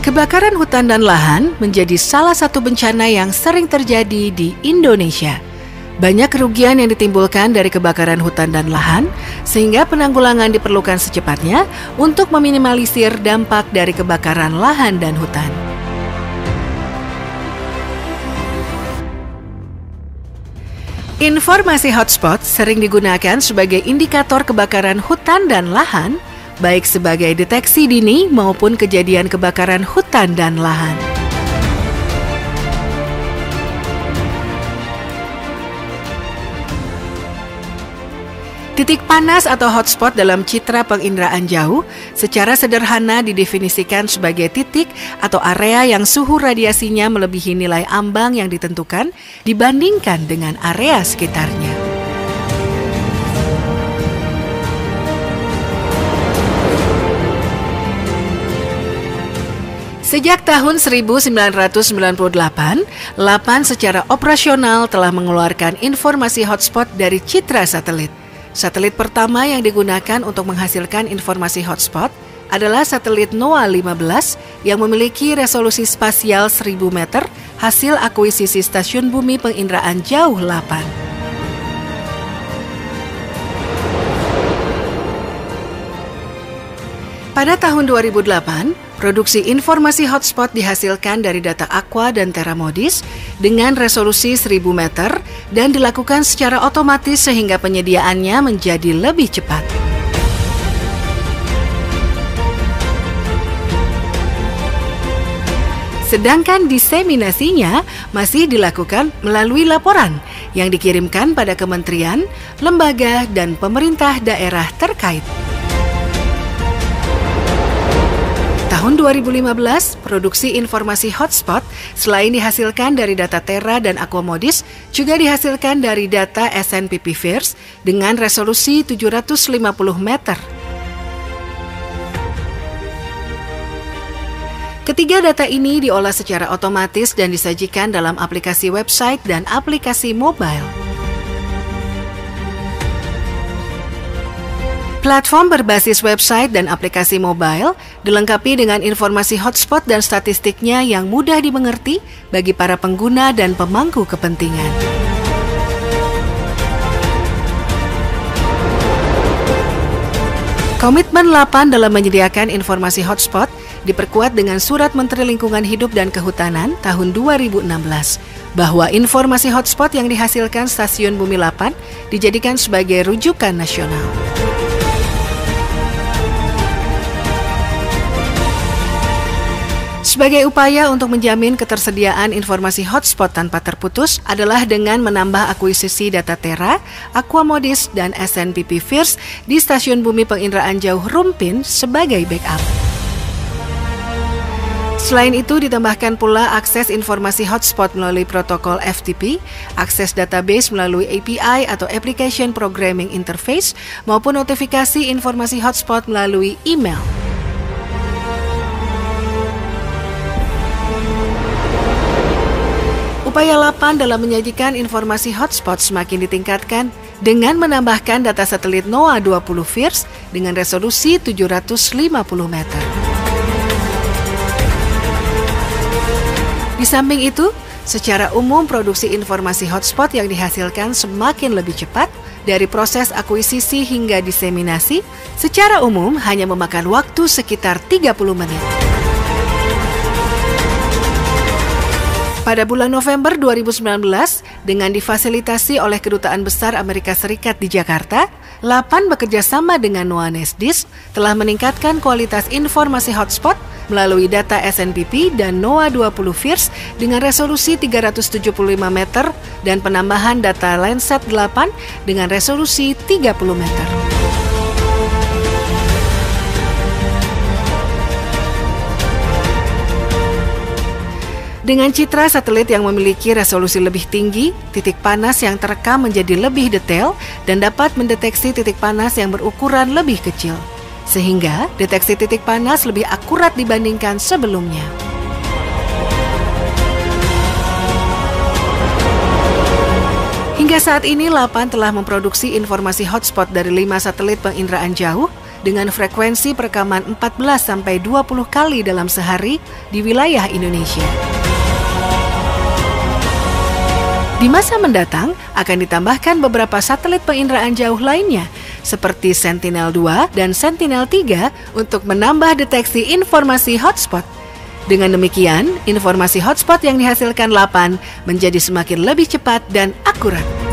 Kebakaran hutan dan lahan menjadi salah satu bencana yang sering terjadi di Indonesia. Banyak kerugian yang ditimbulkan dari kebakaran hutan dan lahan, sehingga penanggulangan diperlukan secepatnya untuk meminimalisir dampak dari kebakaran lahan dan hutan. Informasi hotspot sering digunakan sebagai indikator kebakaran hutan dan lahan, baik sebagai deteksi dini maupun kejadian kebakaran hutan dan lahan. Titik panas atau hotspot dalam citra penginderaan jauh secara sederhana didefinisikan sebagai titik atau area yang suhu radiasinya melebihi nilai ambang yang ditentukan dibandingkan dengan area sekitarnya. Sejak tahun 1998, LAPAN secara operasional telah mengeluarkan informasi hotspot dari citra satelit. Satelit pertama yang digunakan untuk menghasilkan informasi hotspot adalah satelit NOAA-15 yang memiliki resolusi spasial 1000 meter hasil akuisisi Stasiun Bumi Penginderaan Jauh LAPAN. Pada tahun 2008, produksi informasi hotspot dihasilkan dari data Aqua dan Terramodis dengan resolusi 1000 meter dan dilakukan secara otomatis sehingga penyediaannya menjadi lebih cepat. Sedangkan diseminasinya masih dilakukan melalui laporan yang dikirimkan pada kementerian, lembaga, dan pemerintah daerah terkait. Tahun 2015, produksi informasi hotspot selain dihasilkan dari data Terra dan Aquamodis, juga dihasilkan dari data SNPP FIRS dengan resolusi 750 meter. Ketiga data ini diolah secara otomatis dan disajikan dalam aplikasi website dan aplikasi mobile. Platform berbasis website dan aplikasi mobile dilengkapi dengan informasi hotspot dan statistiknya yang mudah dimengerti bagi para pengguna dan pemangku kepentingan. Komitmen LAPAN dalam menyediakan informasi hotspot diperkuat dengan Surat Menteri Lingkungan Hidup dan Kehutanan tahun 2016 bahwa informasi hotspot yang dihasilkan Stasiun Bumi LAPAN dijadikan sebagai rujukan nasional. Sebagai upaya untuk menjamin ketersediaan informasi hotspot tanpa terputus adalah dengan menambah akuisisi data Terra, Aquamodis, dan SNPP FIRS di Stasiun Bumi Penginderaan Jauh Rumpin sebagai backup. Selain itu, ditambahkan pula akses informasi hotspot melalui protokol FTP, akses database melalui API atau Application Programming Interface, maupun notifikasi informasi hotspot melalui email. Upaya LAPAN dalam menyajikan informasi hotspot semakin ditingkatkan dengan menambahkan data satelit NOAA-20 FIRS dengan resolusi 750 meter. Di samping itu, secara umum produksi informasi hotspot yang dihasilkan semakin lebih cepat dari proses akuisisi hingga diseminasi, secara umum hanya memakan waktu sekitar 30 menit. Pada bulan November 2019, dengan difasilitasi oleh Kedutaan Besar Amerika Serikat di Jakarta, LAPAN bekerja sama dengan NOAA-NESDIS telah meningkatkan kualitas informasi hotspot melalui data SNPP dan NOAA-20 FIRS dengan resolusi 375 meter dan penambahan data Landsat 8 dengan resolusi 30 meter. Dengan citra satelit yang memiliki resolusi lebih tinggi, titik panas yang terekam menjadi lebih detail dan dapat mendeteksi titik panas yang berukuran lebih kecil, sehingga deteksi titik panas lebih akurat dibandingkan sebelumnya. Hingga saat ini, LAPAN telah memproduksi informasi hotspot dari 5 satelit penginderaan jauh dengan frekuensi perekaman 14-20 kali dalam sehari di wilayah Indonesia. Di masa mendatang akan ditambahkan beberapa satelit penginderaan jauh lainnya seperti Sentinel-2 dan Sentinel-3 untuk menambah deteksi informasi hotspot. Dengan demikian, informasi hotspot yang dihasilkan LAPAN menjadi semakin lebih cepat dan akurat.